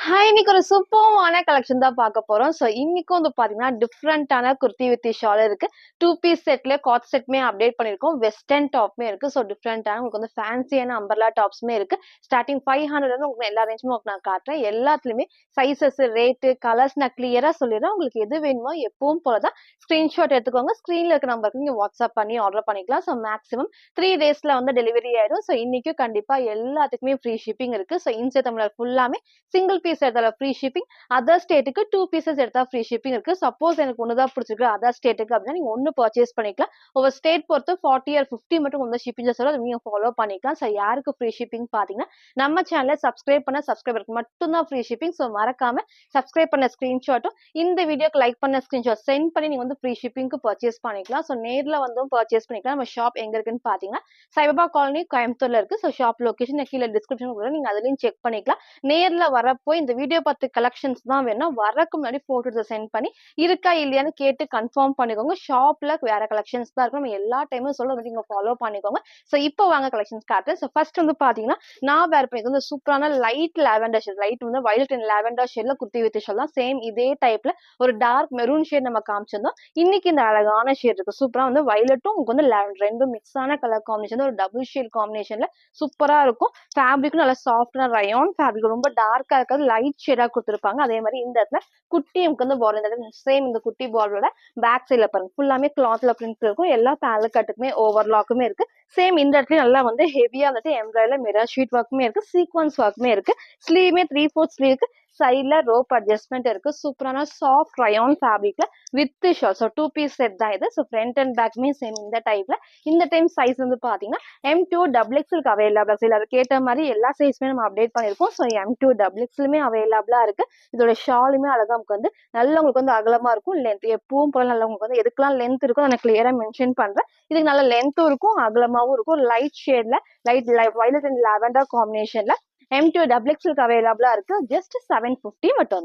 Hi! இன்னைக்கு ஒரு சூப்பர்வான collection தான் பார்க்க போறோம். ஸோ இன்னைக்கும் வந்து பார்த்தீங்கன்னா, டிஃப்ரெண்ட்டான குர்த்தி வித் ஷால் இருக்கு. 2 பீஸ் செட்ல காட் செட்டுமே அப்டேட் பண்ணியிருக்கோம். வெஸ்டர்ன் டாப்புமே இருக்கு. ஸோ டிஃப்ரெண்ட்டான உங்களுக்கு வந்து ஃபேன்சியான அம்பர்லா டாப்ஸுமே இருக்கு. ஸ்டார்ட்டிங் 500 உங்களுக்கு எல்லா ரேஞ்சுமே உங்களுக்கு நான் காட்டுறேன். எல்லாத்துலயுமே சைஸஸ், ரேட்டு, கலர்ஸ் நான் கிளியரா சொல்லிடுறேன். உங்களுக்கு எது வேணுமோ எப்பவும் போல தான் ஸ்கிரீன்ஷாட் எடுத்துக்கோங்க. ஸ்க்ரீன்ல இருக்க நம்பருக்கு நீங்க வாட்ஸ்அப் பண்ணி ஆர்டர் பண்ணிக்கலாம். ஸோ மேக்ஸிமம் 3 டேஸ்ல வந்து டெலிவரி ஆயிடும். ஸோ இன்னைக்கும் கண்டிப்பா எல்லாத்துக்குமே ஃப்ரீ ஷிப்பிங் இருக்கு. ஸோ இன்சைட் தமிழர் ஃபுல்லாமே சிங்கிள் பீஸ் எடுத்தால ஃப்ரீ ஷிப்பிங். அதர் ஸ்டேட்டுக்கு 2 பீசஸ் எடுத்தா ஃப்ரீ ஷிப்பிங் இருக்கு. சப்போஸ் எனக்கு ஒண்ணு தான் பிடிச்சிருக்கு அதர் ஸ்டேட்டுக்கு அப்படின்னா நீங்க ஒண்ணு பர்ச்சேஸ் பண்ணிக்கலாம். ஒவ்வொரு ஸ்டேட் பொறுத்து 40 ஆர் 50 மட்டும் வந்து ஷிப்பிங் சார்ஜ் வரும். நீங்க ஃபாலோ பண்ணிக்கலாம். ஸோ யாருக்கு ஃப்ரீ ஷிப்பிங் பார்த்தீங்கன்னா, நம்ம சேனலை சப்ஸ்கிரைப் பண்ண சப்ஸ்கிரைபருக்கு மட்டும் தான் ஃப்ரீ ஷிப்பிங். ஸோ மறக்காம சப்ஸ்கிரைப் பண்ண ஸ்கிரீன்ஷாட்டும் இந்த வீடியோக்கு லைக் பண்ண ஸ்கிரீன்ஷாட் சென்ட் பண்ணி நீங்க வந்து ஃப்ரீ ஷிப்பிங்க்கு பர்ச்சேஸ் பண்ணிக்கலாம். ஸோ நேர்ல வந்தும் பர்ச்சேஸ் பண்ணிக்கலாம். நம்ம ஷாப் எங்க இருக்குன்னு பார்த்தீங்கன்னா, சைபாபா காலனி கோயம்புத்தூர்ல இருக்கு. ஸோ ஷாப் லொகேஷன் கீழே டிஸ்கிரிப்ஷன் கொடுக்குறேன். நீங்க அதுலயும் செக் பண்ணிக்கலாம். நேர்ல வரப்போ இந்த வீடியோ பார்த்து கலெக்ஷன்ஸ் தான் வேணும்னா வரக்கு முன்னாடி போட்டோஸ் சென்ட் பண்ணி இருக்கா இல்லையான்னு கேட்டு கன்ஃபார்ம் பண்ணிக்கோங்க. ஷாப்ல வேற கலெக்ஷன்ஸ் தான் இருக்கும். நம்ம எல்லா டைமும் சொல்ல நீங்க ஃபாலோ பண்ணிக்கோங்க. ஸோ இப்போ வாங்க கலெக்ஷன்ஸ் காட்டுறேன். ஸோ ஃபர்ஸ்ட் வந்து பாத்தீங்கன்னா, நான் வேர் பண்ணிருக்கேன் வந்து சூப்பரான லைட் லாவெண்டர் ஷேட். லைட் வந்து வயலட் அண்ட் லாவெண்டர் ஷேட்ல குர்த்தி வித் ஷால் தான். சேம் இதே டைப்ல ஒரு டார்க் மெரூன் ஷேட் நம்ம காமிச்சிருந்தோம். இன்னைக்கு இந்த அழகான ஷேட் இருக்கு. சூப்பரா வந்து வயலட்டும் உங்களுக்கு வந்து லாவெண்டர் ரெண்டும் மிக்ஸ் ஆன கலர் காம்பினேஷன் ஒரு டபுள் ஷேட் காம்பினேஷன்ல சூப்பரா இருக்கும். ஃபேப்ரிக்கும் நல்லா சாஃப்டான ரயான் ஃபேப்ரிக் ரொம்ப டார்க்கா இருக்காது லைட் ஷேடா கொடுத்துருப்பாங்க. அதே மாதிரி இந்த இடத்துல குட்டி நமக்கு வந்து பார்டர் சேம் இந்த குட்டி பார்டரோட பேக் சைட்ல பாருங்க ஃபுல்லாமே கிளாத்ல பிரிண்ட் இருக்கும். எல்லா பேனல் கட்டுக்குமே ஓவர்லாக்குமே இருக்கு. சேம் இந்த இடத்துல நல்லா வந்து ஹெவியா வந்துட்டு எம்ப்ராய்டரி மிரர் ஷீட் ஒர்க்குமே இருக்கு. சீக்வன்ஸ் ஒர்க்குமே இருக்கு. ஸ்லீவ்மே 3/4 ஸ்லீவ் இருக்கு. சைட்ல ரோப் அட்ஜஸ்ட்மெண்ட் இருக்கு. சூப்பரான சாஃப்ட் ரயான் ஃபேப்ரிக்ல with shawl. So 2 piece set தான் இது. ஸோ ஃப்ரண்ட் அண்ட் பேக்மே சேம் இந்த டைப்ல. இந்த டைம் சைஸ் வந்து பாத்தீங்கன்னா M2 XXL அவைலபிளா இருக்கு. அதுக்கு ஏற்ற மாதிரி எல்லா சைஸ்மே நம்ம அப்டேட் பண்ணிருக்கோம். ஸோ M2 XXLமே அவைலபிளா இருக்கு. இதோட ஷாலுமே அழகா நமக்கு வந்து நல்லா உங்களுக்கு வந்து அகலமா இருக்கும். லென்த் எப்பவும் போல நல்லா உங்களுக்கு வந்து எதுக்கெல்லாம் லென்த் இருக்கும் நான் கிளியரா மென்ஷன் பண்றேன். இதுக்கு நல்ல லென்த்தும் இருக்கும் அகலமாவும் இருக்கும். லைட் ஷேட்ல லைட் வயலட் அண்ட் லாவெண்டர் காம்பினேஷன்ல M2 XXL அவைலபிளா இருக்கு. ஜஸ்ட் 750 மட்டும்.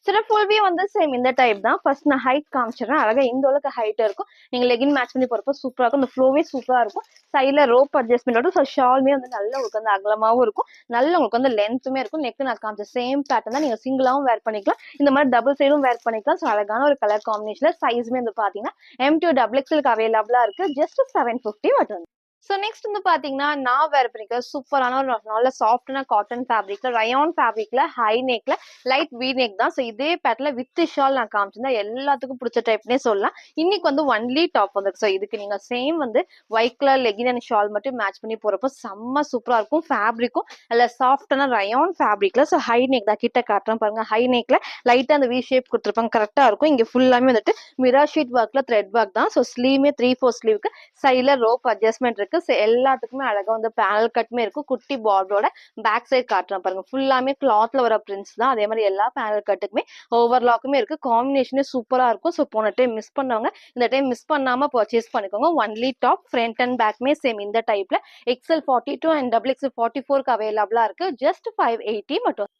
சில ஃபுல் வியூ வந்து சேம் இந்த டைப் தான். ஃபர்ஸ்ட் நான் ஹைட் காமிச்சிடுறேன். அழகா இந்த அளவுக்கு ஹைட் இருக்கும். நீங்க லெகின் மேட்ச் பண்ணி போறப்போ சூப்பரா இருக்கும். இந்த ஃப்ளோவே சூப்பரா இருக்கும். சைட்ல ரோப் அட்ஜஸ்ட்மெண்ட் ஸோ ஷால்மே வந்து நல்ல உங்களுக்கு வந்து அகலமாவும் இருக்கும். நல்ல உங்களுக்கு வந்து லென்த்துமே இருக்கும். நெக் நான் காமிச்ச சேம் பேட்டர்ன் தான். நீங்க சிங்கிளாவும் வேர் பண்ணிக்கலாம். இந்த மாதிரி டபுள் சைடும் வேர் பண்ணிக்கலாம். ஸோ அழகான ஒரு கலர் காம்பினேஷன்ல சைஸ்மே வந்து பாத்தீங்கன்னா M2 XXL அவைலபிளா இருக்கு. ஜஸ்ட் 750 மட்டும். ஸோ நெக்ஸ்ட் வந்து பாத்தீங்கன்னா நான் வேர் பண்ணிக்க சூப்பரான ஒரு நல்ல சாஃப்டான காட்டன் ஃபேப்ரிக்ல ரயான் ஃபேப்ரிக்ல ஹை நெக்ல லைட் வி நெக் தான். ஸோ இதே பேட்ல வித் ஷால் நான் காமிச்சிருந்தேன். எல்லாத்துக்கும் பிடிச்ச டைப்னே சொல்லலாம். இன்னைக்கு வந்து ஒன்லி டாப் வந்து ஸோ இதுக்கு நீங்க சேம் வந்து white colour legging and shawl மட்டும் மேட்ச் பண்ணி போறப்போ செம்ம சூப்பரா இருக்கும். ஃபேப்ரிக்கும் நல்ல சாஃப்டான ரயான் ஃபேப்ரிக்ல ஸோ ஹை நெக் தான் கிட்ட காட்டுறேன் பாருங்க. ஹை நெக்ல லைட்டா அந்த வி ஷேப் கொடுத்துருப்பாங்க கரெக்டா இருக்கும். இங்க ஃபுல்லாமே வந்துட்டு மிரர் ஷீட் ஒர்க்ல த்ரெட் ஒர்க் தான். ஸோ ஸ்லீவ்மே 3/4 ஸ்லீவ்க்கு சைட்ல ரோப் அட்ஜஸ்ட்மெண்ட் இருக்கு. எல்லாத்துக்குமே அழகா வந்து பேனல் கட்டுமே இருக்கு. குட்டி பார்டரோட பேக் சைட் காட்டுறேன் பாருங்க. ஃபுல்லாமே கிளாத்ல வர பிரிண்ட்ஸ் தான். அதே மாதிரி எல்லா பேனல் கட்டுக்குமே ஓவர்லாக்குமே இருக்கு. காம்பினேஷனே சூப்பரா இருக்கும். ஸோ போன டைம் மிஸ் பண்ணவங்க இந்த டைம் மிஸ் பண்ணாம பர்ச்சேஸ் பண்ணிக்கோங்க. ஒன்லி டாப் ஃப்ரண்ட் அண்ட் பேக்மே சேம் இந்த டைப்ல XL42 அண்ட் XXL44 அவைலபிளா இருக்கு. ஜஸ்ட் 580 மட்டும்.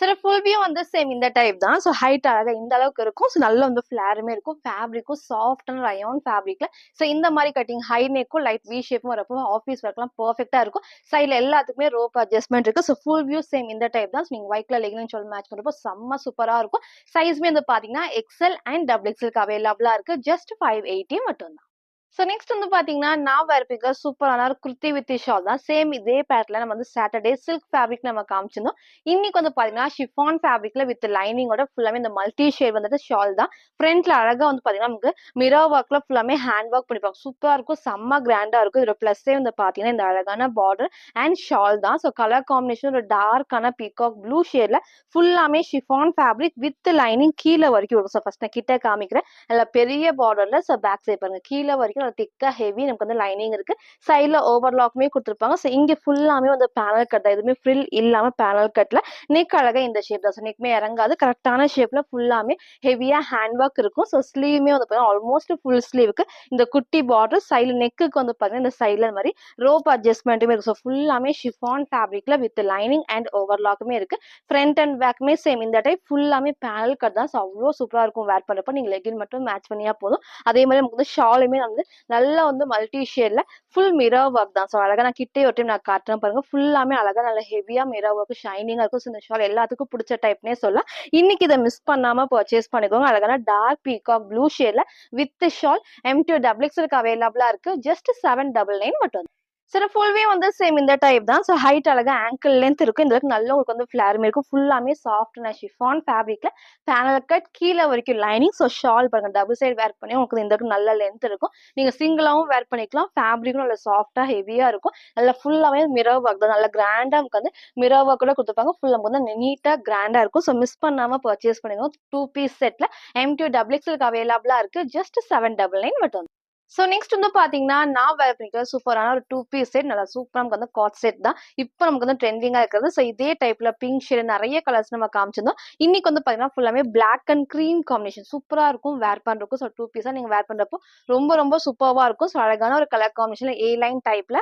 சில ஃபுல் வியூ வந்து சேம் இந்த டைப் தான். ஸோ ஹைட் அழகா இந்த அளவுக்கு இருக்கும். ஸோ நல்லா வந்து ஃபிளாருமே இருக்கும். ஃபேப்ரிக்கும் சாஃப்டான ரயான் ஃபேப்ரிக்ல ஸோ இந்த மாதிரி கட்டிங் ஹை நெக்கும் லைட் வி ஷேப்பும் வரப்போ ஆஃபீஸ் ஒர்க்லாம் பர்ஃபெக்டா இருக்கும். சைடில் எல்லாத்துக்குமே ரோப் அட்ஜஸ்ட்மெண்ட் இருக்கு. ஸோ ஃபுல் வியூ சேம் இந்த டைப் தான். ஸோ நீங்கள் ஒயிட் கலர் லெகின் சொல்லி மேட்ச் பண்ணுறப்போ செம்ம சூப்பரா இருக்கும். சைஸ்மே வந்து பார்த்தீங்கன்னா XL அண்ட் XXL அவைலபிளா இருக்கு. ஜஸ்ட் 580 மட்டும் தான். ஸோ நெக்ஸ்ட் வந்து பாத்தீங்கன்னா நான் வேர் பிக்க சூப்பரான ஒரு குர்த்தி வித் ஷால் தான். சேம் இதே பேட்ல நம்ம வந்து சாட்டர்டே சில்க் ஃபேப்ரிக் நம்ம காமிச்சிருந்தோம். இன்னைக்கு வந்து பாத்தீங்கன்னா ஷிஃபான் ஃபேப்ரிக்ல வித் லைனிங்கோட ஃபுல்லாமே இந்த மல்டி ஷேட் வந்துட்டு ஷால் தான். ஃப்ரண்ட்ல அழகா வந்து பாத்தீங்கன்னா நமக்கு மிரர் ஒர்க்ல ஃபுல்லாமே ஹேண்ட் ஒர்க் பண்ணிப்பாங்க. சூப்பரா இருக்கும். செம்ம கிராண்டா இருக்கும். இதோட பிளஸ்ஸே வந்து பாத்தீங்கன்னா இந்த அழகான பார்டர் அண்ட் ஷால் தான். ஸோ கலர் காம்பினேஷன் ஒரு டார்க்கான பீகாக் ப்ளூ ஷேட்ல ஃபுல்லாமே ஷிஃபான் ஃபேப்ரிக் வித் லைனிங் கீழே வரைக்கும் இருக்கும். ஸோ ஃபர்ஸ்ட் நான் கிட்ட காமிக்கிறேன். நல்ல பெரிய பார்டர்ல ஸோ பேக் சைட் பாருங்க கீழே வரைக்கும் திக்கா ஹெவி நமக்கு வந்து லைனிங் இருக்கு. சைட்ல ஓவர்லாக்குமே கொடுத்துருப்பாங்க. ஸோ இங்க ஃபுல்லாமே வந்து பேனல் கட் தான். எதுவுமே ஃப்ரில் இல்லாம பேனல் கட்ல நெக் அழகா இந்த ஷேப் தான். ஸோ நெக்மே இறங்காது. கரெக்டான ஷேப்ல ஃபுல்லாமே ஹெவியா ஹேண்ட் ஒர்க் இருக்கும். ஸோ ஸ்லீவ்மே வந்து ஆல்மோஸ்ட் ஃபுல் ஸ்லீவுக்கு இந்த குட்டி பார்டர் சைட்ல நெக்குக்கு வந்து பாத்தீங்கன்னா இந்த சைட்ல இந்த மாதிரி ரோப் அட்ஜஸ்ட்மெண்ட்டுமே இருக்கு. ஸோ ஃபுல்லாமே ஷிஃபான் ஃபேப்ரிக்ல வித் லைனிங் அண்ட் ஓவர்லாக்குமே இருக்கு. ஃப்ரண்ட் அண்ட் பேக்மே சேம் இந்த டைப் ஃபுல்லாமே பேனல் கட் தான். ஸோ அவ்வளோ சூப்பரா இருக்கும் வேர் பண்றப்ப. நீங்க லெகின் மட்டும் மேட்ச் பண்ணியா போதும். அதே மாதிரி நமக்கு வந்து ஷாலுமே வந்து நல்லா வந்து மல்டி ஷேட்ல ஃபுல் மிரர் ஒர்க் தான். ஸோ அழகா நான் கிட்டே ஒரு டைம் நான் காட்டுறேன் பாருங்க. ஃபுல்லாமே அழகா நல்ல ஹெவியா மிரர் ஒர்க் ஷைனிங்கா இருக்கும். ஸோ இந்த ஷால் எல்லாத்துக்கும் பிடிச்ச டைப்னே சொல்லலாம். இன்னைக்கு இதை மிஸ் பண்ணாம பர்ச்சேஸ் பண்ணிக்கோங்க. அழகான டார்க் பீகாக் ப்ளூ ஷேட்ல வித் ஷால் M2 XXL அவைலபிளா இருக்கு. ஜஸ்ட் 799 மட்டும். சரி ஃபுல்வே வந்து சேம் இந்த டைப் தான். ஸோ ஹைட் அழகா ஆங்கிள் லென்த் இருக்கும். இந்த அளவுக்கு நல்ல உங்களுக்கு வந்து ஃபிளாரும் இருக்கும். ஃபுல்லாமே சாஃப்ட்னா ஷிஃபான் ஃபேப்ரிக்ல பேனல் கட் கீழே வரைக்கும் லைனிங். ஸோ ஷால் பாருங்க டபுள் சைடு வேர் பண்ணி உங்களுக்கு இந்த அளவுக்கு நல்ல லென்த் இருக்கும். நீங்க சிங்கிளாவும் வேர் பண்ணிக்கலாம். ஃபேப்ரிக்கும் நல்ல சாஃப்டா ஹெவியா இருக்கும். நல்லா ஃபுல்லாவே மிரர் ஒர்க் தான். நல்லா கிராண்டா நமக்கு வந்து மிரர் ஒர்க் கூட கொடுத்துருப்பாங்க. ஃபுல் நமக்கு வந்து நீட்டா கிராண்டா இருக்கும். ஸோ மிஸ் பண்ணாம பர்ச்சேஸ் பண்ணிக்கோங்க. 2 பீஸ் செட்ல M2 XXL அவைலபிளா இருக்கு. ஜஸ்ட் 799 மட்டும். ஸோ நெக்ஸ்ட் வந்து பாத்தீங்கன்னா நான் வேர் பண்ணிக்கிற சூப்பரான ஒரு 2 பீஸ் செட். நல்லா சூப்பரா நமக்கு வந்து காட் செட் தான் இப்போ நமக்கு வந்து ட்ரெண்டிங்கா இருக்கிறது. ஸோ இதே டைப்ல பிங்க் ஷேட் நிறைய கலர்ஸ் நம்ம காமிச்சிருந்தோம். இன்னைக்கு வந்து பாத்தீங்கன்னா ஃபுல்லாமே பிளாக் அண்ட் கிரீம் காம்பினேஷன் சூப்பரா இருக்கும் வேர் பண்றதுக்கும். ஸோ 2 பீஸா நீங்க வேர் பண்றப்போ ரொம்ப ரொம்ப சூப்பர்வா இருக்கும். ஸோ அழகான ஒரு கலர் காம்பினேஷன்ல A லைன் டைப்ல.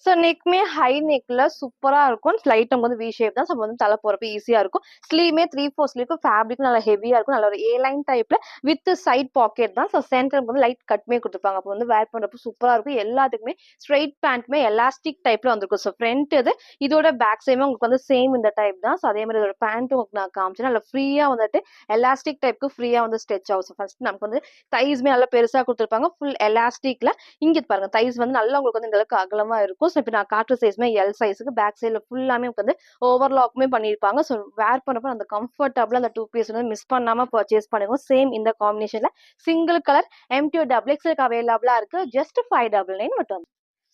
ஸோ நெக்குமே ஹை நெக்ல சூப்பரா இருக்கும். ஸ்லைட் நமக்கு வந்து வி ஷேப் தான். ஸோ வந்து தலை போறப்ப ஈஸியா இருக்கும். ஸ்லீவ்மே 3/4 ஸ்லீவ் ஃபேப்ரிக் நல்லா ஹெவியா இருக்கும். நல்ல ஒரு A லைன் டைப்ல வித் சைட் பாக்கெட் தான். ஸோ சென்டர் வந்து லைட் கட்மே கொடுத்துருப்பாங்க. அப்போ வந்து வேர் பண்றப்ப சூப்பரா இருக்கும். எல்லாத்துக்குமே ஸ்ட்ரெயிட் பேண்ட்மே எலாஸ்டிக் டைப்ல வந்திருக்கும். ஸோ ஃப்ரண்ட் இது இதோட பேக் சைடுமே உங்களுக்கு வந்து சேம் இந்த டைப் தான். ஸோ அதே மாதிரி இதோட பேண்ட் உங்களுக்கு நான் காமிச்சேன். நல்லா ஃப்ரீயா வந்துட்டு எலாஸ்டிக் டைப்க்கு ஃப்ரீயா வந்து ஸ்ட்ரெச் ஆகும். ஸோ ஃபர்ஸ்ட் நமக்கு வந்து தைஸ்மே நல்லா பெருசா கொடுத்துருப்பாங்க. ஃபுல் எலாஸ்டிக்ல இங்க பாருங்க தைஸ் வந்து நல்லா உங்களுக்கு வந்து இந்த அளவுக்கு அகலமா இருக்கும். ஸோ இப்போ நான் காட்டுற சைஸ்மே எல் சைஸுக்கு பேக் சைட்ல ஃபுல்லாமே வந்து ஓவர்லாக்குமே பண்ணியிருப்பாங்க. ஸோ வேர் பண்ணப்போ அந்த கம்ஃபர்டபுளா அந்த 2 பீஸ் வந்து மிஸ் பண்ணாம பர்ச்சேஸ் பண்ணுங்க. சேம் இந்த காம்பினேஷன்ல சிங்கிள் கலர் M2 XXL அவைலபிளா இருக்கு. ஜஸ்ட் 599 மட்டும்.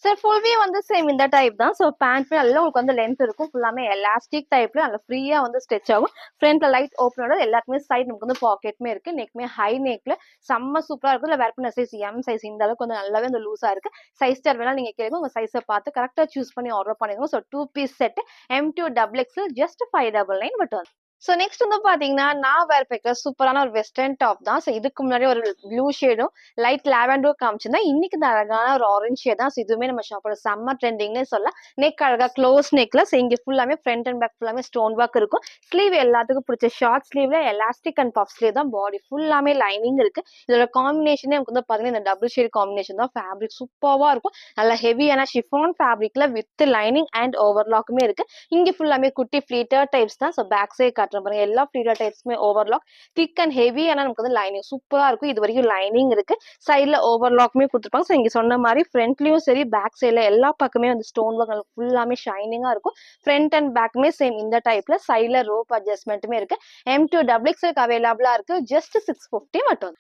சார் ஃபுல்வே வந்து சேம் இந்த டைப் தான். ஸோ பேண்ட்மே நல்லா உங்களுக்கு வந்து லென்த் இருக்கும். ஃபுல்லாமே எலாஸ்டிக் டைப்ல நல்லா ஃப்ரீயா வந்து ஸ்ட்ரெச் ஆகும். ஃப்ரண்ட்ல லைட் ஓப்பனோட எல்லாத்துக்குமே சைட் நமக்கு வந்து பாக்கெட்மே இருக்கு. நெக்மே ஹை நெக்ல செம்ம சூப்பரா இருக்கும். இல்லை வேர் பண்ண சைஸ் M சைஸ் இந்த அளவுக்கு வந்து நல்லாவே வந்து லூஸா இருக்கு. சைஸ் சார்ட் வேணா நீங்க கேளுங்க. உங்க சைஸை பார்த்து கரெக்டா சூஸ் பண்ணி ஆர்டர் பண்ணிக்கோங்க. So 2 piece set M2 XXL just 599 மட்டும். ஸோ நெக்ஸ்ட் வந்து பாத்தீங்கன்னா நான் வேர் பண்ணிக்கிற சூப்பரான ஒரு வெஸ்டர்ன் டாப் தான். ஸோ இதுக்கு முன்னாடி ஒரு ப்ளூ ஷேடும் லைட் லாவெண்டரும் காமிச்சிருந்தேன். இன்னைக்கு இந்த அழகான ஒரு ஆரஞ்ச் ஷேட் தான். ஸோ இதுவுமே நம்ம ஷாப்போட செம்ம ட்ரெண்டிங்னே சொல்லலாம். நெக் அழகா க்ளோஸ் நெக்ல ஸோ இங்க ஃபுல்லாமே ஃப்ரண்ட் அண்ட் பேக் ஃபுல்லாமே ஸ்டோன் ஒர்க் இருக்கும். ஸ்லீவ் எல்லாத்துக்கும் பிடிச்ச ஷார்ட் ஸ்லீவ்ல எலாஸ்டிக் அண்ட் பஃப் ஸ்லீவ் தான். பாடி ஃபுல்லாமே லைனிங் இருக்கு. இதோட காம்பினேஷனே நமக்கு வந்து பாத்தீங்கன்னா இந்த டபுள் ஷேட் காம்பினேஷன் தான். ஃபேப்ரிக் சூப்பர்வா இருக்கும். நல்ல ஹெவியான ஷிஃபான் ஃபேப்ரிக்ல வித் லைனிங் அண்ட் ஓவர்லாக்குமே இருக்கு. இங்க ஃபுல்லாமே குட்டி ஃபிளீட்டர் டைப்ஸ் தான். ஸோ பேக் சைட் காட்டுற பாருங்க எல்லா ஃபிளீட்டர் டைப்ஸ்மே ஓவர்லாக் திக் அண்ட் ஹெவி. ஆனா நமக்கு வந்து லைனிங் சூப்பரா இருக்கும். இது வரைக்கும் லைனிங் இருக்கு. சைட்ல ஓவர்லாக்குமே கொடுத்துருப்பாங்க. ஸோ இங்க சொன்ன மாதிரி ஃப்ரண்ட்லயும் சரி பேக் சைட்ல எல்லா பக்கமே வந்து ஸ்டோன் ஒர்க் ஃபுல்லாமே ஷைனிங்கா இருக்கும். ஃப்ரண்ட் அண்ட் பேக்குமே சேம் இந்த டைப்ல சைட்ல ரோப் அட்ஜஸ்ட்மெண்ட்டுமே இருக்கு. M2 XXL அவைலபிளா இருக்கு. ஜஸ்ட் 650 மட்டும்.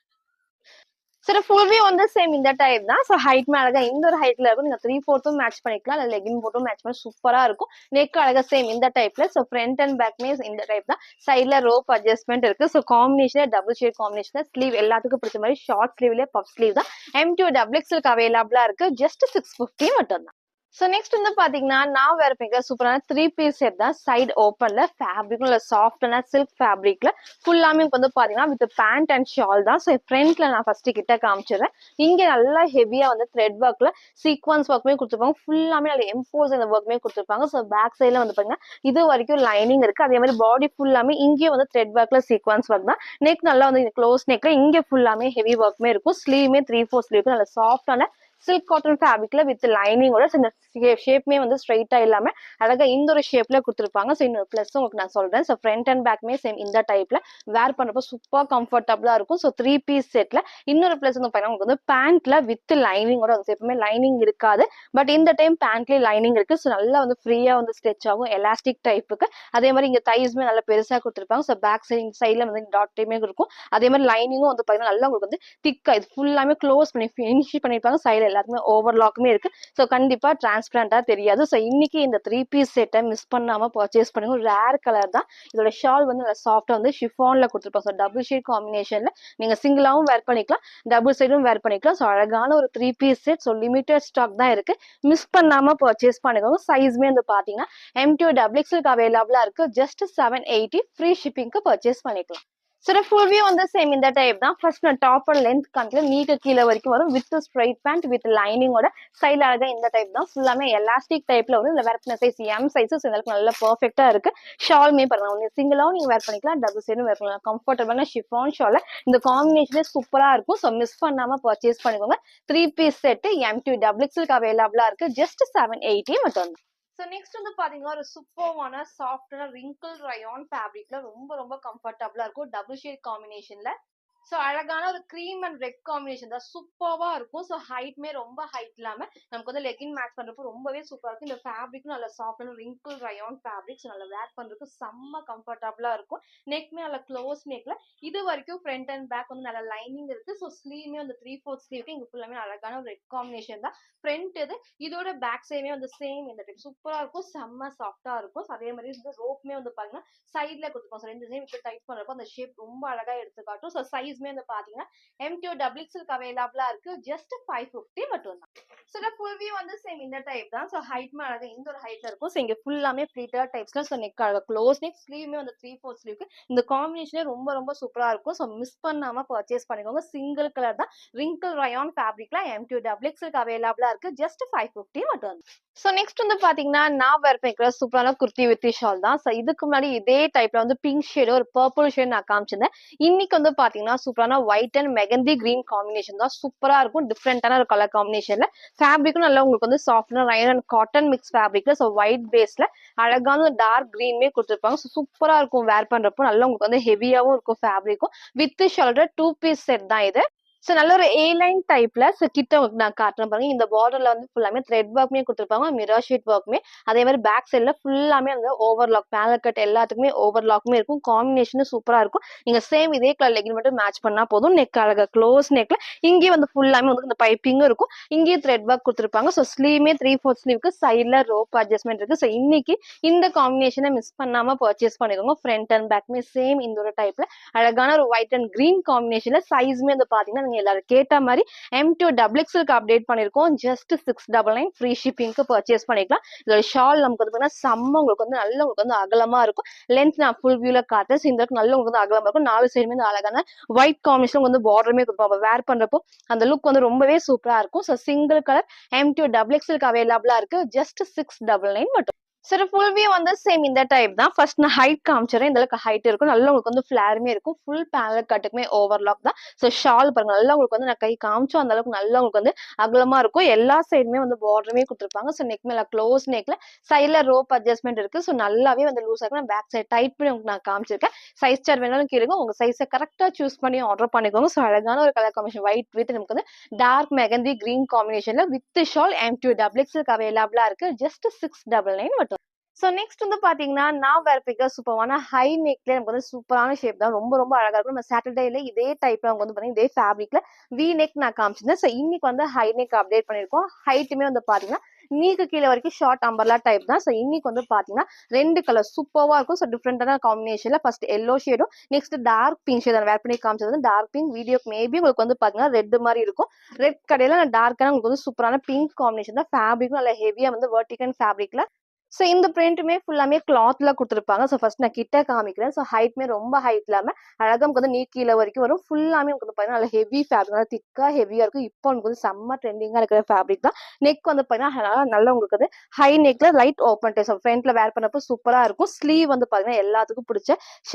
சரி ஃபுல்வே வந்து சேம் இந்த டைப் தான். ஸோ ஹைட்மே அழகா இந்த ஒரு ஹைட்ல இருக்கும். நீங்க 3/4 மேட்ச் பண்ணிக்கலாம். இல்லை லெகின் போட்டும் மேட்ச் பண்ணி சூப்பரா இருக்கும். நெக் அழகா சேம் இந்த டைப்ல. ஸோ ஃப்ரண்ட் அண்ட் பேக்மே இந்த டைப் தான். சைட்ல ரோப் அட்ஜஸ்ட்மெண்ட் இருக்கு. ஸோ காம்பினேஷனே டபுள் ஷேட் காம்பினேஷன். ஸ்லீவ் எல்லாத்துக்கும் பிடிச்ச மாதிரி ஷார்ட் ஸ்லீவ்ல பஃப் ஸ்லீவ் தான். M2 XXL அவைலபிளா இருக்கு. ஜஸ்ட் 650 மட்டும் தான். ஸோ நெக்ஸ்ட் வந்து பாத்தீங்கன்னா நான் வேற பண்ணிக்கிற சூப்பரான 3 பீஸ் செட் தான். சைடு ஓப்பன்ல ஃபேப்ரிக் நல்ல சாஃப்டான சில்க் ஃபேப்ரிக்ல ஃபுல்லாமே வந்து பாத்தீங்கன்னா வித் பேண்ட் அண்ட் ஷால் தான். ஸோ ஃப்ரண்ட்ல நான் ஃபர்ஸ்ட் கிட்ட காமிச்சிடுறேன். இங்க நல்லா ஹெவியா வந்து த்ரெட் ஒர்க்ல சீக்வன்ஸ் ஒர்க்மே கொடுத்துருப்பாங்க. ஃபுல்லாமே நல்ல எம்போஸ் அந்த ஒர்க்மே கொடுத்துருப்பாங்க. ஸோ பேக் சைட்ல வந்து பாத்தீங்கன்னா இது வரைக்கும் லைனிங் இருக்கு. அதே மாதிரி பாடி ஃபுல்லாமே இங்கேயும் வந்து த்ரெட் ஒர்க்ல சீக்வன்ஸ் ஒர்க் தான். நெக் நல்லா வந்து க்ளோஸ் நெக்ல இங்க ஃபுல்லாமே ஹெவி ஒர்க்மே இருக்கும். ஸ்லீவ்மே 3/4 ஸ்லீவ் நல்ல சாஃப்டான சில்க் காட்டன் ஃபேப்ரிக்ல வித் லைனிங்கோட ஷேப்மே வந்து ஸ்ட்ரைட்டா இல்லாம அழகா இந்த ஒரு ஷேப்ல கொடுத்துருப்பாங்க. ஸோ இன்னொரு பிளஸ் உங்களுக்கு நான் சொல்றேன். ஸோ ஃப்ரண்ட் அண்ட் பேக்மே சேம் இந்த டைப்ல வேர் பண்றப்போ சூப்பர் கம்ஃபர்டபுளா இருக்கும். ஸோ 3 பீஸ் செட்ல இன்னொரு பிளஸ் வந்து பாத்தீங்கன்னா உங்களுக்கு வந்து பேண்ட்ல வித் லைனிங்கோட வந்து எப்பவுமே லைனிங் இருக்காது. பட் இந்த டைம் பேண்ட்லயே லைனிங் இருக்கு. ஸோ நல்லா வந்து ஃப்ரீயா வந்து ஸ்ட்ரெச் ஆகும் எலாஸ்டிக் டைப்புக்கு. அதே மாதிரி இங்க தைஸ்மே நல்லா பெருசா கொடுத்துருப்பாங்க. ஸோ பேக் சைட்ல வந்து டாட்மே இருக்கும். அதே மாதிரி லைனிங்கும் வந்து பாத்தீங்கன்னா நல்லா உங்களுக்கு வந்து திக்கா இது ஃபுல்லாமே க்ளோஸ் பண்ணி ஃபினிஷ் பண்ணிருப்பாங்க. சைடு எல்லாத்துக்குமே ஓவர்லாக்குமே இருக்கு. ஸோ கண்டிப்பா டிரான்ஸ்பரண்டா தெரியாது. ஸோ இன்னைக்கு இந்த 3 பீஸ் செட்டை மிஸ் பண்ணாம பர்ச்சேஸ் பண்ணுங்க. ரேர் கலர் தான். இதோட ஷால் வந்து நல்லா சாஃப்டா வந்து ஷிஃபான்ல கொடுத்துருப்பாங்க. ஸோ டபுள் ஷேட் காம்பினேஷன்ல நீங்க சிங்கிளாவும் வேர் பண்ணிக்கலாம், டபுள் சைடும் வேர் பண்ணிக்கலாம். ஸோ அழகான ஒரு 3 piece set. So limited stock தான் இருக்கு. மிஸ் பண்ணாம பர்ச்சேஸ் பண்ணிக்கோங்க. சைஸ்மே வந்து பாத்தீங்கன்னா M2 XXL அவைலபிளா இருக்கு. ஜஸ்ட் 780 ஃப்ரீ ஷிப்பிங்க்கு பர்ச்சேஸ் பண்ணிக்கலாம். So the full view on the same in the type தான். First நான் top and length காமிக்கிறேன். நீக்கு கீழ வரைக்கும் வரும் with straight pant with lining ஓட ஸ்டைல் அழகா இந்த டைப் தான். ஃபுல்லாமே எலாஸ்டிக் டைப்ல வரும். இதுல வேற பண்ண சைஸ் M சைஸஸ் இதற்கு நல்ல பெர்ஃபெக்ட்டா இருக்கு. ஷால்மே பாருங்க. நீங்க சிங்கிளாவும் நீங்க வேர் பண்ணிக்கலாம். டபுள் சைடும் வேர் பண்ணலாம். கம்ஃபர்ட்டபிளான ஷிஃபான் ஷால். இந்த காம்பினேஷனே சூப்பரா இருக்கும். சோ மிஸ் பண்ணாம பர்ச்சேஸ் பண்ணிக்கோங்க. 3 piece set M2 double XL அவைலபிளா இருக்கு. ஜஸ்ட் 780 மட்டும். ஸோ நெக்ஸ்ட் வந்து பாத்தீங்கன்னா ஒரு சூப்பர்வான சாஃப்டான ரிங்கிள் ரயான் ஃபேப்ரிக்ல ரொம்ப ரொம்ப கம்ஃபர்டபுளா இருக்கும். டபுள் ஷேட் காம்பினேஷன்ல. ஸோ அழகான ஒரு க்ரீம் அண்ட் ரெட் காம்பினேஷன் தான் சூப்பர்வா இருக்கும். ஸோ ஹைட்மே ரொம்ப ஹைட் இல்லாம நமக்கு வந்து லெகின் மேட்ச் பண்றப்போ ரொம்பவே சூப்பரா இருக்கும். இந்த ஃபேப்ரிக்கும் நல்ல சாஃப்டான ரிங்கிள் ரயான் ஃபேப்ரிக். ஸோ நல்லா வேர் பண்றதுக்கு செம்ம கம்ஃபர்டபுளா இருக்கும். நெக்மே நல்ல க்ளோஸ் நெக்ல இது வரைக்கும் ஃப்ரண்ட் அண்ட் பேக் வந்து நல்ல லைனிங் இருக்கு. ஸோ ஸ்லீவ்மே வந்து 3/4 ஸ்லீவ்க்கு இங்க ஃபுல்லாமே அழகான ஒரு ரெட் காம்பினேஷன் தான். ஃப்ரண்ட் இது இதோட பேக் சைடுமே வந்து சேம் இந்த டைப் சூப்பரா இருக்கும். செம்ம சாஃப்டா இருக்கும். அதே மாதிரி இந்த ரோப்மே வந்து பாத்தீங்கன்னா சைட்ல கொடுத்துருக்கோம். ரெண்டு சைடு இப்படி டைட் பண்றப்போ அந்த ஷேப் ரொம்ப அழகா எடுத்து காட்டும். ஸோ சைஸ்மே வந்து பாத்தீங்கன்னா M2 டபுள் எக்ஸ்எல் அவைலபிளா இருக்கு. ஜஸ்ட் 550 மட்டும் தான். ஸோ ஃபுல் வியூ வந்து சேம் இந்த டைப் தான். ஸோ ஹைட்மே அழகா இந்த ஒரு ஹைட்ல இருக்கும். ஸோ இங்க ஃபுல்லாமே ஃபிளீட்டட் டைப்ஸ்ல. ஸோ நெக் அழகா க்ளோஸ் நெக் ஸ்லீவ்மே வந்து 3/4 ஸ்லீவ்க்கு இந்த காம்பினேஷனே ரொம்ப ரொம்ப சூப்பரா இருக்கும். ஸோ மிஸ் பண்ணாம பர்ச்சேஸ் பண்ணிக்கோங்க. சிங்கிள் கலர் தான். ரிங்கிள் ரயான் ஃபேப்ரிக்ல M2 டபுள் எக்ஸ்எல் அவைலபிளா இருக்கு. ஜஸ்ட் 550 மட்டும். ஸோ நெக்ஸ்ட் வந்து பாத்தீங்கன்னா நான் வேர் பண்ணிக்கிற சூப்பரான குர்த்தி வித் ஷால் தான். ஸோ இதுக்கு முன்னாடி இதே டைப்ல வந்து பிங்க் ஷேடு ஒரு பர்பிள் ஷேட் நான் காமிச்சிருந்தேன். இன்னைக்கு வந்து பாத்தீங்கன்னா சூப்பரான white and mehndi green combination தான். சூப்பரா இருக்கும். டிஃப்ரெண்டான ஒரு கலர் காம்பினேஷன்ல ஃபேப்ரிக்கும் நல்லா உங்களுக்கு வந்து சாஃப்டான ரயன் அண்ட் காட்டன் மிக்ஸ் ஃபேப்ரிக்ல. ஸோ ஒயிட் பேஸ்ல அழகான டார்க் கிரீன்மே கொடுத்துருப்பாங்க. ஸோ சூப்பரா இருக்கும் வேர் பண்றப்போ. நல்லா உங்களுக்கு வந்து ஹெவியாவும் இருக்கும் ஃபேப்ரிக்கும். வித் ஷாலோட 2 பீஸ் செட் தான் இது. ஸோ நல்ல ஒரு ஏ லைன் டைப்ல கிட்ட நான் காட்டுறேன் பாருங்க. இந்த பார்டர்ல வந்து ஃபுல்லாமே த்ரெட் ஒர்க்மே கொடுத்துருப்பாங்க. மிரர் ஷீட் ஒர்க்மே அதே மாதிரி பேக் சைட்ல ஃபுல்லாமே அந்த ஓவர்லாக் பேனல் கட் எல்லாத்துக்குமே ஓவர்லாக்மே இருக்கும். காம்பினேஷனும் சூப்பரா இருக்கும். நீங்க சேம் இதே கலர் லெகின் மட்டும் மேட்ச் பண்ணா போதும். நெக் அழகா க்ளோஸ் நெக்ல இங்கே வந்து ஃபுல்லாமே வந்து இந்த பைப்பிங்கும் இருக்கும். இங்கேயும் த்ரெட் ஒர்க் கொடுத்துருப்பாங்க. ஸோ ஸ்லீவ்மே 3/4 ஸ்லீவ்க்கு சைட்ல ரோப் அட்ஜஸ்ட்மெண்ட் இருக்கு. ஸோ இன்னைக்கு இந்த காம்பினேஷனை மிஸ் பண்ணாம பர்ச்சேஸ் பண்ணிக்கோங்க. ஃப்ரண்ட் அண்ட் பேக்மே சேம் இந்த ஒரு டைப்ல அழகான ஒரு ஒயிட் அண்ட் கிரீன் காம்பினேஷன்ல சைஸ்மே வந்து பாத்தீங்கன்னா நீங்க எல்லாரும் கேட்ட மாதிரி M2 டபுள் எக்ஸ்எல்க்கு அப்டேட் பண்ணிருக்கோம். ஜஸ்ட் 699 ஃப்ரீ ஷிப்பிங்க்கு பர்ச்சேஸ் பண்ணிக்கலாம். இதோட ஷால் நமக்கு வந்து பாத்தீங்கன்னா செம்ம உங்களுக்கு வந்து நல்ல உங்களுக்கு வந்து அகலமா இருக்கும். லென்த் நான் ஃபுல் வியூல காட்டுறேன். இந்த நல்ல உங்களுக்கு வந்து அகலமா இருக்கும். 4 சைடுமே வந்து அழகான ஒயிட் காம்பினேஷன் வந்து பார்டருமே கொடுப்போம். வேர் பண்றப்போ அந்த லுக் வந்து ரொம்பவே சூப்பரா இருக்கும். So single colour M2 double எக்ஸ்எல்க்கு அவைலபிளா இருக்கு. ஜஸ்ட் 699 மட்டும். சரி ஃபுல் வியூ வந்து சேம் இந்த டைப் தான். ஃபர்ஸ்ட் நான் ஹைட் காமிச்சிடுறேன். இந்த அளவுக்கு ஹைட் இருக்கும். நல்லா உங்களுக்கு வந்து ஃபிளாருமே இருக்கும். ஃபுல் பேனல் கட்டுக்குமே ஓவர்லாக் தான். ஸோ ஷால் பாருங்க நல்லா உங்களுக்கு வந்து நான் கை காமிச்சோம் அந்த அளவுக்கு நல்லா உங்களுக்கு வந்து அகலமா இருக்கும். எல்லா சைடுமே வந்து பார்டருமே கொடுத்துருப்பாங்க. ஸோ நெக் மேல க்ளோஸ் நெக்ல சைட்ல ரோப் அட்ஜஸ்ட்மெண்ட் இருக்கு. ஸோ நல்லாவே வந்து லூஸ் ஆகும். நான் பேக் சைட் டைட் பண்ணி உங்களுக்கு நான் காமிச்சிருக்கேன். சைஸ் சார்ட் வேணாலும் கேளுங்க. உங்க சைஸை கரெக்டா சூஸ் பண்ணி ஆர்டர் பண்ணிக்கோங்க. ஸோ அழகான ஒரு கலர் காம்பினேஷன் ஒயிட் வித் நமக்கு வந்து டார்க் மெகந்தி கிரீன் காம்பினேஷன்ல வித் ஷால் M2 டபுள் எக்ஸ்எல்க்கு அவைலபிளா இருக்கு. ஜஸ்ட் 699 மட்டும். ஸோ நெக்ஸ்ட் வந்து பாத்தீங்கன்னா நான் வேர் பிக்க சூப்பரான ஹை நெக்ல நமக்கு வந்து சூப்பரான ஷேப் தான். ரொம்ப ரொம்ப அழகா இருக்கும். நம்ம சாட்டர்டேல இதே டைப்ல அவங்க வந்து பாத்தீங்கன்னா இதே ஃபேப்ரிக்ல வி நெக் நான் காமிச்சிருந்தேன். ஸோ இன்னைக்கு வந்து ஹை நெக் அப்டேட் பண்ணிருக்கோம். ஹைட்டுமே வந்து பாத்தீங்கன்னா நீக்கு கீழே வரைக்கும் ஷார்ட் அம்பர்லா டைப் தான். ஸோ இன்னைக்கு வந்து பாத்தீங்கன்னா ரெண்டு கலர் சூப்பர்வா இருக்கும். ஸோ டிஃப்ரெண்டான காம்பினேஷன்ல ஃபர்ஸ்ட் எல்லோ ஷேடும் next dark pink shade wear பண்ணி காமிச்சது வந்து டார்க் பிங்க். வீடியோ மேபி உங்களுக்கு வந்து பாத்தீங்கன்னா ரெட் மாதிரி இருக்கும். ரெட் கடையில டார்க்கான உங்களுக்கு வந்து சூப்பரான பிங்க் காம்பினேஷன் தான். ஃபேப்ரிக்கும் நல்ல ஹெவியா வந்து வெர்டிகல் ஃபேப்ரிக்ல. ஸோ இந்த பிரிண்ட்டுமே ஃபுல்லாமே கிளாத்ல கொடுத்துருப்பாங்க. ஸோ ஃபர்ஸ்ட் நான் கிட்ட காமிக்கிறேன். ஸோ ஹைட்மே ரொம்ப ஹைட் இல்லாம அழகா நமக்கு வந்து நீ கீழே வரைக்கும் வரும். ஃபுல்லாமே உங்களுக்கு பாத்தீங்கன்னா நல்ல ஹெவி ஃபேப்ரிக் நல்லா திக்கா ஹெவியா இருக்கும். இப்போ உங்களுக்கு வந்து செம்ம ட்ரெண்டிங்கா இருக்கிற ஃபேப்ரிக் தான். நெக் வந்து பாத்தீங்கன்னா நல்லா உங்களுக்கு வந்து ஹை நெக்ல லைட் ஓப்பன் டைப். ஸோ ஃப்ரண்ட்ல வேர் பண்ணப்போ சூப்பரா இருக்கும். ஸ்லீவ் வந்து பாத்தீங்கன்னா எல்லாத்துக்கும் பிடிச்ச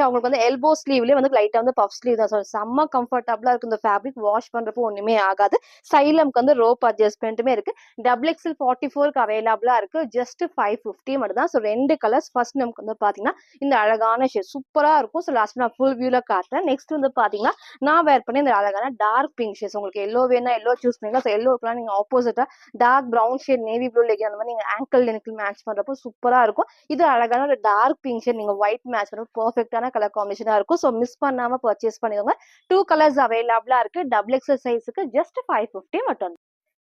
உங்களுக்கு வந்து எல்போ ஸ்லீவ்லயே வந்து லைட்டா வந்து பஃப் ஸ்லீவ் தான். ஸோ செம்ம கம்ஃபர்டபுளா இருக்கு இந்த ஃபேப்ரிக். வாஷ் பண்றப்போ ஒண்ணுமே ஆகாது. சைட்ல நமக்கு வந்து ரோப் அட்ஜஸ்ட்மெண்ட்டுமே இருக்கு. டபுள் எக்ஸ்எல் 44க்கு அவைலபிளா இருக்கு. ஜஸ்ட் 550 மட்டும் தான். ஸோ ரெண்டு கலர்ஸ் ஃபர்ஸ்ட் நமக்கு வந்து பாத்தீங்கன்னா இந்த அழகான ஷேட் சூப்பரா இருக்கும். ஸோ லாஸ்ட் நான் ஃபுல் வியூல காட்டுறேன். நெக்ஸ்ட் வந்து பாத்தீங்கன்னா நான் வேர் பண்ணி இந்த அழகான டார்க் பிங்க் ஷேட். உங்களுக்கு எல்லோ வேணா எல்லோ சூஸ் பண்ணிக்கலாம். ஸோ எல்லோக்கெல்லாம் நீங்க ஆப்போசிட்டா dark brown shade navy blue legging அந்த மாதிரி நீங்க ஆங்கிள் லென்த்ல மேட்ச் பண்றப்போ சூப்பரா இருக்கும். இது அழகான ஒரு டார்க் பிங்க் ஷேட் நீங்க ஒயிட் மேட்ச் பண்ற பெர்ஃபெக்டான கலர் காம்பினேஷனா இருக்கும். ஸோ மிஸ் பண்ணாம பர்ச்சேஸ் பண்ணிக்கோங்க. 2 கலர்ஸ் அவைலபிளா இருக்கு. டபுள் எக்ஸ்எல் சைஸுக்கு ஜஸ்ட் 550 மட்டும்.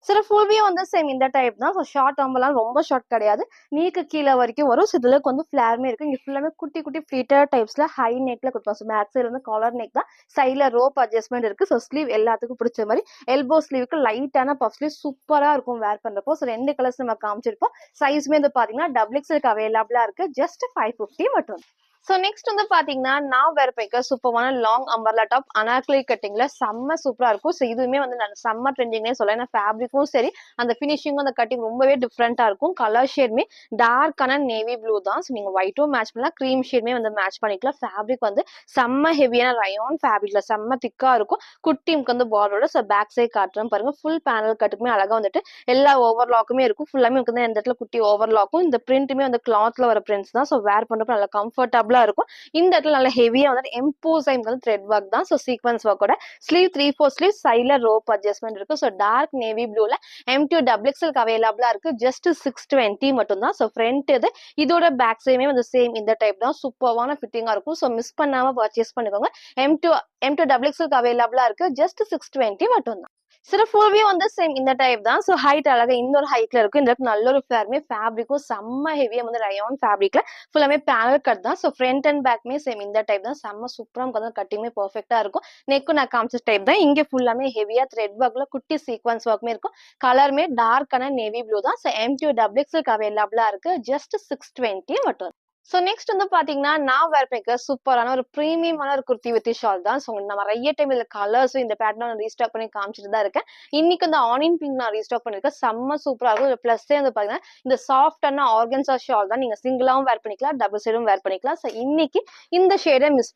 சில ஃபுல் வியூ வந்து சேம் இந்த டைப் தான். ஸோ ஷார்ட் ஆம்பெல்லாம் ரொம்ப ஷார்ட் கிடையாது. நீக்கு கீழே வரைக்கும் வரும். ஸோ இதுல வந்து ஃபிளாருமே இருக்கு. இங்க ஃபுல்லாமே குட்டி குட்டி ஃபிளீட்டர் டைப்ஸ்ல ஹை நெக்ல கொடுப்போம். ஸோ பேக் சைடு வந்து காலர் நெக் தான். சைட்ல ரோப் அட்ஜஸ்ட்மெண்ட் இருக்கு. ஸோ ஸ்லீவ் எல்லாத்துக்கும் பிடிச்ச மாதிரி எல்போ ஸ்லீவுக்கு லைட்டான பஃப் ஸ்லீவ் சூப்பரா இருக்கும் வேர் பண்றப்போ. ஸோ ரெண்டு கலர்ஸ் நம்ம காமிச்சிருப்போம். சைஸ்மே வந்து பாத்தீங்கன்னா டபுள் எக்ஸ்எல்க்கு அவைலபிளா இருக்கு. ஜஸ்ட் 550 மட்டும். ஸோ நெக்ஸ்ட் வந்து பாத்தீங்கன்னா, நான் வேர் பண்ணிருக்க சூப்பரான லாங் அம்பர்லா டாப் அனார்கலி கட்டிங்ல செம்ம சூப்பரா இருக்கும். ஸோ இதுவுமே வந்து நான் செம்ம ட்ரெண்டிங்னே சொல்லலாம். ஏன்னா ஃபேப்ரிக்கும் சரி, அந்த ஃபினிஷிங்கும் அந்த கட்டிங் ரொம்பவே டிஃப்ரெண்டா இருக்கும். கலர் ஷேடுமே டார்க்கான நேவி ப்ளூ தான். ஸோ நீங்க ஒயிட்டும் மேட்ச் பண்ணலாம், க்ரீம் ஷேடுமே வந்து மேட்ச் பண்ணிக்கலாம். ஃபேப்ரிக் வந்து செம்ம ஹெவியான ரயான் ஃபேப்ரிக்ல செம்ம திக்கா இருக்கும். குட்டிமுக்கு வந்து பார்டரோட ஸோ பேக் சைட் காட்டுறேன் பாருங்க. ஃபுல் பேனல் கட்டுக்குமே அழகா வந்துட்டு எல்லா ஓவர்லாக்குமே இருக்கும். ஃபுல்லாமே வந்து இந்த இடத்துல குட்டி ஓவர்லாக்கும், இந்த பிரிண்ட்டுமே வந்து கிளாத்ல வர பிரிண்ட்ஸ் தான். ஸோ வேர் பண்றப்ப நல்லா கம்ஃபர்டபுளா இருக்கும். இந்த இடத்துல நல்லா ஹெவியா வந்து எம்போசைம் வந்து த்ரெட் ஒர்க் தான். ஸோ சீக்வன்ஸ் ஒர்க்கோட ஸ்லீவ் 3/4 ஸ்லீவ் சைட்ல ரோப் அட்ஜஸ்ட்மெண்ட் இருக்கு. ஸோ டார்க் நேவி ப்ளூல M2 டபுள் எக்ஸ்எல் அவைலபிளா இருக்கு. ஜஸ்ட் 620 மட்டும் தான். ஸோ ஃப்ரண்ட் இது இதோட பேக் சைடுமே வந்து சேம் இந்த டைப் தான். சூப்பரான ஃபிட்டிங்கா இருக்கும். ஸோ மிஸ் பண்ணாம பர்ச்சேஸ் பண்ணிக்கோங்க. M2 டபுள் எக்ஸ்எல் அவைலபிளா இருக்கு. ஜஸ்ட் 620 மட்டும் தான். சில ஃபுல் வியூ வந்து சேம் இந்த டைப் தான். ஸோ ஹைட் அழகா இந்த ஒரு ஹைட்ல இருக்கும். இந்த நல்ல ஒரு ஃபேருமே ஃபேப்ரிக்கும் செம்ம ஹெவியா வந்து ரயான் ஃபேப்ரிக்ல ஃபுல்லாமே பேனல் கட் தான். ஸோ ஃப்ரண்ட் அண்ட் பேக்மே சேம் இந்த டைப் தான். செம்ம சூப்பரா இருக்கும். கட்டிங்குமே பெர்ஃபெக்டா இருக்கும். நெக்கும் நான் காமிச்ச டைப் தான். இங்க ஃபுல்லாமே ஹெவியா த்ரெட் ஒர்க்ல குட்டி சீக்வன்ஸ் ஒர்க்குமே இருக்கும். கலருமே டார்க்கான நேவி ப்ளூ தான். ஸோ M2 டபுள் எக்ஸ்எல் அவைலபிளா இருக்கு. ஜஸ்ட் 620 மட்டும். ஸோ நெக்ஸ்ட் வந்து பாத்தீங்கன்னா, நான் வேர் பண்ணிருக்க சூப்பரான ஒரு பிரீமியமான ஒரு குர்த்தி வித் ஷால் தான். ஸோ நான் நிறைய டைம் இதுல கலர்ஸும் இந்த பேட்டர்ன் நான் ரீஸ்டாக் பண்ணி காமிச்சிட்டு தான் இருக்கேன். இன்னைக்கு வந்து ஆனியன் பிங்க் நான் ரீஸ்டாக் பண்ணிருக்கேன். செம்ம சூப்பரா இருக்கும். ஒரு பிளஸ்ஸே வந்து பாத்தீங்கன்னா, இந்த சாஃப்டான ஆர்கன்ஸா ஷால் தான். நீங்க சிங்கிளாவும் வேர் பண்ணிக்கலாம், டபுள் சைடும் வேர் பண்ணிக்கலாம். ஸோ இன்னைக்கு இந்த ஷேடை மிஸ்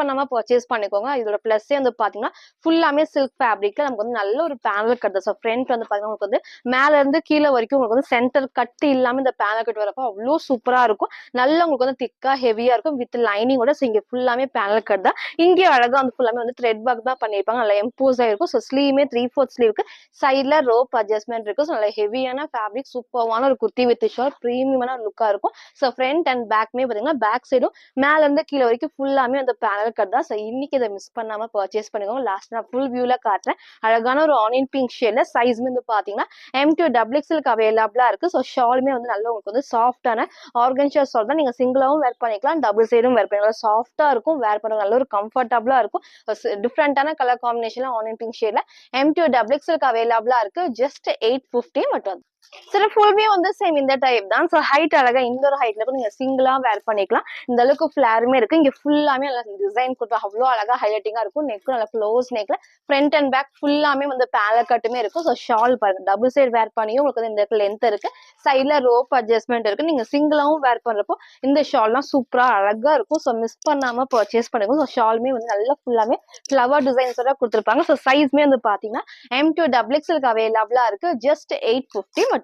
பண்ணாம பர்ச்சேஸ் பண்ணிக்கோங்க. இதோட பிளஸ்ஸே வந்து பாத்தீங்கன்னா, ஃபுல்லாமே சில்க் ஃபேப்ரிக்ல நமக்கு வந்து நல்ல ஒரு பேனல் கட். ஸோ ஃப்ரண்ட் வந்து பாத்தீங்கன்னா உங்களுக்கு வந்து மேல இருந்து கீழே வரைக்கும் உங்களுக்கு வந்து சென்டர் கட் இல்லாம இந்த பேனல் கட் வரப்போ அவ்வளோ சூப்பரா இருக்கும். நல்லா உங்களுக்கு வந்து திக்கா ஹெவியா இருக்கும் வித் லைனிங்கோட. ஸோ இங்க ஃபுல்லாமே பேனல் கட் தான். இங்கே அழகா வந்து ஃபுல்லாமே வந்து த்ரெட் ஒர்க் தான் பண்ணிருப்பாங்க. நல்லா எம்போஸ் ஆயிருக்கும். ஸோ ஸ்லீவுமே 3/4 ஸ்லீவுக்கு சைட்ல ரோப் அட்ஜஸ்ட்மெண்ட் இருக்கும். ஸோ நல்ல ஹெவியான ஃபேப்ரிக் சூப்பரான ஒரு குர்த்தி வித் ஷால் பிரீமியமான லுக்கா இருக்கும். ஸோ ஃப்ரண்ட் அண்ட் பேக்மே பாத்தீங்கன்னா பேக் சைடும் மேல இருந்து கீழே வரைக்கும் ஃபுல்லாமே அந்த பேனல் கட் தான். ஸோ இன்னைக்கு இதை மிஸ் பண்ணாம பர்ச்சேஸ் பண்ணிக்கோங்க. லாஸ்ட் நான் ஃபுல் வியூல காட்டுறேன். அழகான ஒரு ஆனியன் பிங்க் ஷேட்ல சைஸ்மே வந்து பாத்தீங்கன்னா M2 டபுள் எக்ஸ்எல் அவைலபிளா இருக்கு. ஸோ ஷாலுமே வந்து நல்ல உங்களுக்கு வந்து சாஃப்டான ஆர்கன்ஷா ஷால் தான். நீங்க சிங்கிளாவும் வேர் பண்ணிக்கலாம், டபுள் சைடும் வேர் பண்ணிக்கலாம். சாஃப்டா இருக்கும், வேர் பண்ண நல்ல ஒரு கம்ஃபர்டபுளா இருக்கும். டிஃப்ரெண்டான கலர் காம்பினேஷன்ல ஆனியன் பிங்க் ஷேட்ல M2 டபுள் எக்ஸ்எல் அவைலபிளா இருக்கு. ஜஸ்ட் 850 மட்டும். சில ஃபுல்மே வந்து சேம் இந்த டைப் தான். ஸோ ஹைட் அழகா இந்த ஒரு ஹைட்ல கூட நீங்க சிங்கிளா வேர் பண்ணிக்கலாம். இந்த அளவுக்கு ஃபிளாருமே இருக்கு. இங்க ஃபுல்லாமே நல்லா டிசைன் கொடுத்து அவ்வளோ அழகா ஹைலைட்டிங்கா இருக்கும். நெக்கும் நல்லா க்ளோஸ் நெக்ல ஃப்ரண்ட் அண்ட் பேக் ஃபுல்லாமே வந்து பேனல் கட்டுமே இருக்கும். ஸோ ஷால் பாருங்க, டபுள் சைடு வேர் பண்ணியும் உங்களுக்கு வந்து இந்த இடத்துல லென்த் இருக்கு. சைட்ல ரோப் அட்ஜஸ்ட்மெண்ட் இருக்கு. நீங்க சிங்கிளாவும் வேர் பண்றப்போ இந்த ஷால்லாம் சூப்பரா அழகா இருக்கும். ஸோ மிஸ் பண்ணாம பர்ச்சேஸ் பண்ணுங்க. ஸோ ஷாலுமே வந்து நல்லா ஃபுல்லாமே ஃபிளவர் டிசைன்ஸோட கொடுத்துருப்பாங்க. ஸோ சைஸ்மே வந்து பாத்தீங்கன்னா M2 டபுள் எக்ஸ்எல் அவைலபிளா இருக்கு. ஜஸ்ட் 850 மட்டும்.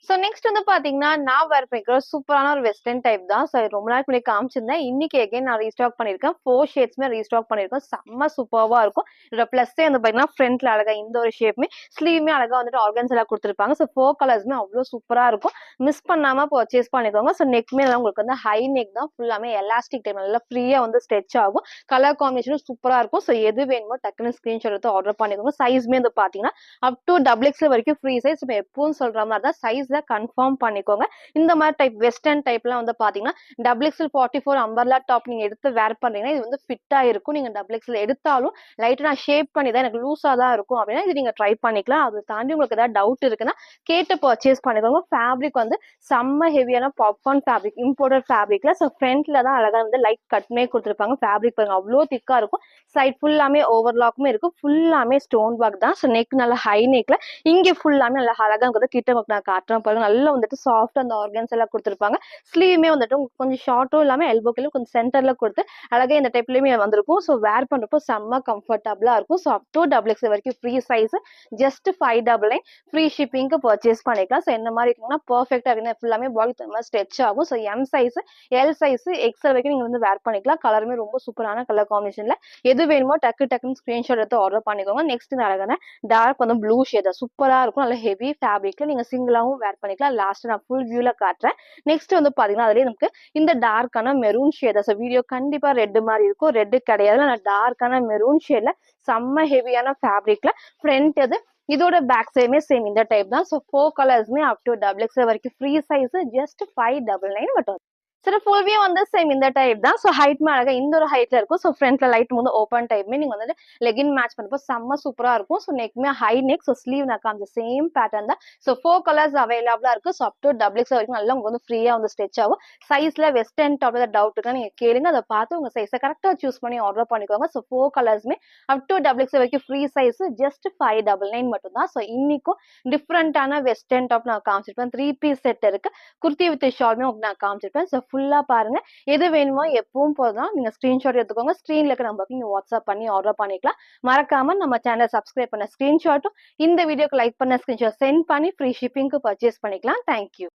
ஸோ நெக்ஸ்ட் வந்து பாத்தீங்கன்னா, நான் வேர் பண்ணிக்கிற சூப்பரான ஒரு வெஸ்டர்ன் டைப் தான். ஸோ ரொம்ப நாள் முன்னாடி காமிச்சிருந்தேன். இன்னைக்கு அகைன் நான் ரீஸ்டாக் பண்ணிருக்கேன். 4 ஷேட்ஸ்மே ரீஸ்டாக் பண்ணிருக்கேன். செம்ம சூப்பர்வா இருக்கும். இதோட பிளஸ்ஸே வந்து பாத்தீங்கன்னா ஃப்ரண்ட்ல அழகா இந்த ஒரு ஷேப்மே ஸ்லீவ்மே அழகா வந்துட்டு ஆர்கன்ஸ்ல கொடுத்துருப்பாங்க. ஸோ 4 கலர்ஸ்மே அவ்வளோ சூப்பரா இருக்கும். மிஸ் பண்ணாம பர்ச்சேஸ் பண்ணிக்கோங்க. ஸோ நெக்மே உங்களுக்கு வந்து ஹை நெக் தான். ஃபுல்லாமே எலாஸ்டிக் டைப் நல்லா ஃப்ரீயா வந்து ஸ்ட்ரெச் ஆகும். கலர் காம்பினேஷனும் சூப்பரா இருக்கும். ஸோ எது வேணுமோ டக்குன்னு ஸ்கிரீன்ஷாட் எடுத்து ஆர்டர் பண்ணிக்கோங்க. சைஸ்மே வந்து பாத்தீங்கன்னா அப் டு டபுள் எக்ஸ்எல் வரைக்கும் ஃப்ரீ சைஸ். இப்போ எப்பவும் சொல்ற மாதிரி தான் சைஸ் கன்ஃபார்ம் பண்ணிக்கோங்க. இந்த மாதிரி டைப் வெஸ்டர்ன் டைப்லாம் வந்து பாத்தீங்கன்னா டபுள் எக்ஸ்எல் 44 அம்பர்லா டாப் நீங்க எடுத்து வேர் பண்றீங்கன்னா இது வந்து ஃபிட்டா இருக்கும். நீங்க டபுள் எக்ஸ்எல் எடுத்தாலும் லைட்டா நான் ஷேப் பண்ணி தான் எனக்கு லூஸா தான் இருக்கும் அப்படின்னா இது நீங்க ட்ரை பண்ணிக்கலாம். அதை தாண்டி உங்களுக்கு ஏதாவது டவுட் இருக்குன்னா கேட்டு பர்ச்சேஸ் பண்ணிக்கோங்க. ஃபேப்ரிக் வந்து செம்ம ஹெவியான பாப்கார்ன் ஃபேப்ரிக், இம்போர்ட்டட் ஃபேப்ரிக்ல. ஸோ ஃப்ரண்ட்ல தான் அழகா வந்து லைட் கட்மே கொடுத்துருப்பாங்க. ஃபேப்ரிக் பாருங்க அவ்வளோ திக்கா இருக்கும். சைட் ஃபுல்லாமே ஓவர்லாக்குமே இருக்கும். ஃபுல்லாமே ஸ்டோன் ஒர்க் தான். ஸோ நெக் நல்லா ஹை நெக்ல இங்க ஃபுல்லாமே நல்லா அழகா கிட்ட நான் காட்டுறேன் பாருங்க. நல்லா வந்துட்டு சாஃப்ட் அந்த ஆர்கன்ஸ் எல்லாம் கொடுத்துருப்பாங்க. ஸ்லீவுமே வந்துட்டு கொஞ்சம் ஷார்ட்டும் இல்லாம எல்போக்கிலும் கொஞ்சம் சென்டர்ல கொடுத்து அழகா இந்த டைப்லயுமே வந்திருக்கும். ஸோ வேர் பண்றப்போ செம்ம கம்ஃபர்டபுளா இருக்கும். So up to double X வரைக்கும் ஃப்ரீ சைஸ். ஜஸ்ட் 599 ஃப்ரீ ஷிப்பிங்க்கு பர்ச்சேஸ் பண்ணிக்கலாம். ஸோ என்ன மாதிரி இருக்குன்னா பர்ஃபெக்டா இருக்கு. ஃபுல்லாமே பாடி தகுந்த ஸ்ட்ரெச் ஆகும். So M size, L size, XL வரைக்கும் நீங்க வந்து வேர் பண்ணிக்கலாம். கலருமே ரொம்ப சூப்பரான கலர் காம்பினேஷன்ல எது வேணுமோ டக்குன்னு ஸ்கிரீன்ஷாட் எடுத்து ஆர்டர் பண்ணிக்கோங்க. நெக்ஸ்ட் அழகான டார்க் வந்து ப்ளூ ஷேட் சூப்பரா இருக்கும். நல்ல ஹெவி ஃபேப்ரிக்ல நீங்க சிங்கிளாவும் வேர் பண்ணிக்கலாம். லாஸ்ட் நான் ஃபுல் வியூல காட்டுறேன். நெக்ஸ்ட் வந்து பாத்தீங்கன்னா அதுலயே நமக்கு இந்த டார்க்கான மெரூன் ஷேட். வீடியோ கண்டிப்பா ரெட் மாதிரி இருக்கும். ரெட் கிடையாது, நான் டார்க்கான மெரூன் ஷேட்ல செம்ம ஹெவியான ஃபேப்ரிக்ல ஃப்ரண்ட் இது இதோட பேக் சைடுமே சேம் இந்த டைப் தான். ஸோ 4 கலர்ஸ்மே அப் டு டபுள் எக்ஸ் வரைக்கும் ஃப்ரீ சைஸ். ஜஸ்ட் 599 மட்டும். சரி ஃபுல் வியூ வந்து சேம் இந்த டைப் தான். ஸோ ஹைட்மே அழகா இந்த ஒரு ஹைட்ல இருக்கும். ஸோ ஃப்ரண்ட்ல லைட் வந்து ஓப்பன் டைப்மே நீங்க வந்துட்டு லெகின் மேட்ச் பண்ணப்போ செம்ம சூப்பரா இருக்கும். ஸோ நெக்குமே ஹை நெக். ஸோ ஸ்லீவ் நான் காமிச்ச சேம் பேட்டர்ன் தான். ஸோ 4 கலர்ஸ் அவைலபிளா இருக்கு. So up to double X வரைக்கும் நல்லா உங்களுக்கு வந்து ஃப்ரீயா வந்து ஸ்ட்ரெச் ஆகும். சைஸ்ல வெஸ்டர்ன் டாப் ஏதாவது டவுட் இருக்கா நீங்க கேளுங்க. அதை பார்த்து உங்க சைஸை கரெக்டா சூஸ் பண்ணி ஆர்டர் பண்ணிக்கோங்க. ஸோ 4 கலர்ஸ்மே அப் டூ டபுள் எக்ஸ் வரைக்கும் ஃப்ரீ சைஸ் ஜஸ்ட் 599 மட்டும் தான். ஸோ இன்னைக்கும் டிஃப்ரெண்டான வெஸ்டர்ன் டாப் நான் காமிச்சிருப்பேன். 3 பீஸ் செட் இருக்கு. குர்த்தி வித் ஷாலுமே உங்களுக்கு நான் காமிச்சிருப்பேன். ஸோ ஃபுல்லா பாருங்க. எது வேணுமோ எப்பவும் போதுதான் நீங்க ஸ்கிரீன்ஷாட் எடுத்துக்கோங்க. ஸ்கிரீன்ல இருக்க நம்பருக்கு நீங்க வாட்ஸ்அப் பண்ணி ஆர்டர் பண்ணிக்கலாம். மறக்காம நம்ம சேனலை சப்ஸ்கிரைப் பண்ண ஸ்கிரீன்ஷாட்டும் இந்த வீடியோக்கு லைக் பண்ண ஸ்கிரீன்ஷாட் சென்ட் பண்ணி ஃப்ரீ ஷிப்பிங்க்கு பர்ச்சேஸ் பண்ணிக்கலாம். தேங்க்யூ.